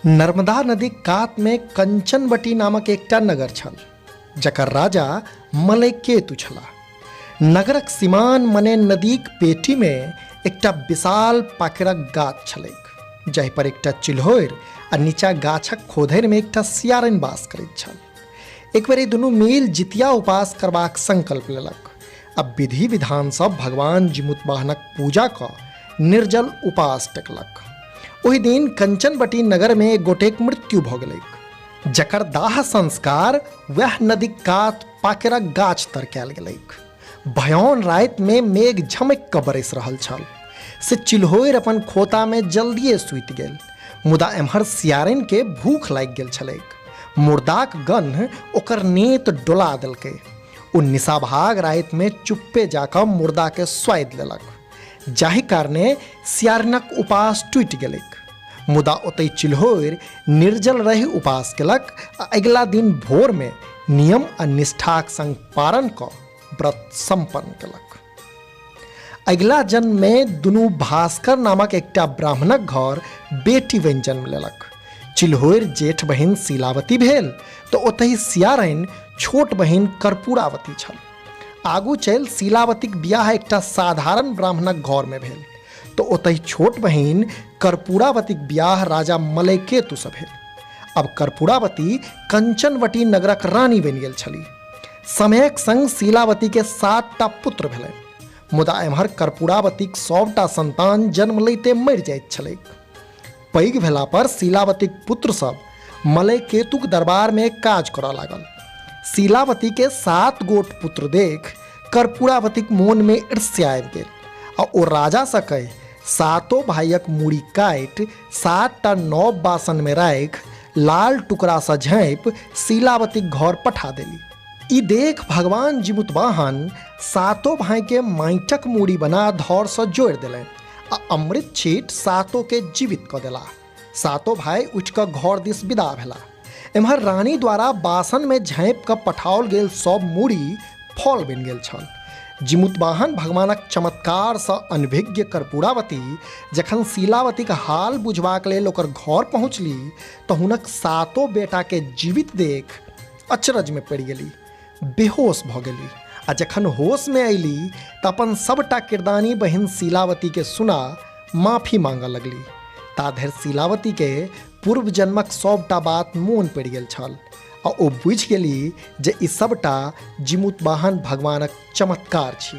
नर्मदा नदी कात में कंचनवटी नामक एकटा नगर छल, जकर राजा मलयकेतु छलाह। नगरक सीमान मने नदीक पेटी में एकटा विशाल पाकड़क गाछ छलैक, जाहि पर एकटा चिल्होरि आ नीचा गाछक खोधरि में एकटा सियारनि वास करैत छल। एक बेर ई दुनू मिल जितिया उपास करबाक संकल्प लेलक। अब विधि विधान सब भगवान जिमुतवाहनक पूजा कऽ निर्जल उपास टेकलक। ओहि दिन कंचनवटी नगर में एक गोटेक मृत्यु भऽ गेलैक, जकर दाह संस्कार वएह नदीक कात पाकड़क गाछ तर कयल गेलैक। भयान राति में मेघ झमक कऽ बरसि रहल छल से चिल्होरि अपन खोता में जल्दिए सुति गेल। मुदा एम्हर सियारनि के भूख लागि गेल छलैक। मुर्दाक गन्ध ओकर नेत डोला देलकै। ओ निशाभाग राति में चुप्पे जाकऽ मुर्दा के स्वादि लेलक, जाहि कारणे सियारनक उपास टूटि गेलैक। मुदा ओतै चिल्होरि निर्जल रहि उपास केलक आ अगिला दिन भोर में नियम आ निष्ठाक संग पारण कऽ व्रत संपन्न केलक। अगिला जन्म में दुनू भास्कर नामक एकटा ब्राह्मणक घर बेटी बनि जन्म लेलक। चिल्होरि जेठ बहिन शीलावती भेल तऽ ओतहि सियारनि छोट बहिन कर्पूरावती छल। आगू चलि शीलावतीक बियाह एकटा साधारण ब्राह्मणक घर में भेल तो ओतहि छोट बहिन कर्पूरावतीक बियाह राजा मलयकेतु सँ भेल। अब कर्पूरावती कंचनवटी नगरक रानी बनि गेल छलीह। समयक संग शीलावती के 7टा पुत्र भेलनि, मुदा एम्हर कर्पूरावतीक 100टा संतान जन्म लैते मरि जाइत छलैक। पैघ भेला पर शीलावतीक पुत्र सब मलयकेतुक दरबार में काज करऽ लागल। शीलावती के 7 गोट पुत्र देख कर्पूरावतीक मोन में ईर्ष्या आबि गेल आ ओ राजा सँ कहि 7 भाइयक मूड़ी काटि 7टा नव बासन में राखि लाल टुकड़ा सँ झाँपि शीलावतीक घर पठा देली। ई देख भगवान जिमुतवाहन 7 भाई के माटिक मूड़ी बना धौर सँ जोड़ि देलनि आ अमृत छीट 7 के जीवित कऽ देला। 7 भाई उठि कऽ घर दिस विदा भेला। एम्हर रानी द्वारा बासन में झाँपि कऽ पठाओल गेल सब मूड़ी फल बनि गेल छल। जिमुतवाहन भगवानक चमत्कार सँ अनभिज्ञ कर्पूरावती जखन शीलावतीक हाल बुझबाक लेल ओकर घर पहुँचली तऽ हुनक 7 बेटा के जीवित देख अचरज में पड़ि गेली, बेहोश भऽ गेली आ जखन होश में अयली तऽ अपन सबटा किरदानी बहिन शीलावती के सुना माफी मांगऽ लगली। ता धरि शीलावती के पूर्व जन्मक सबटा बात मोन पड़ि गेल छल आ ओ बुझि गेली जे ई सबटा जिमुतवाहन भगवानक चमत्कार छी।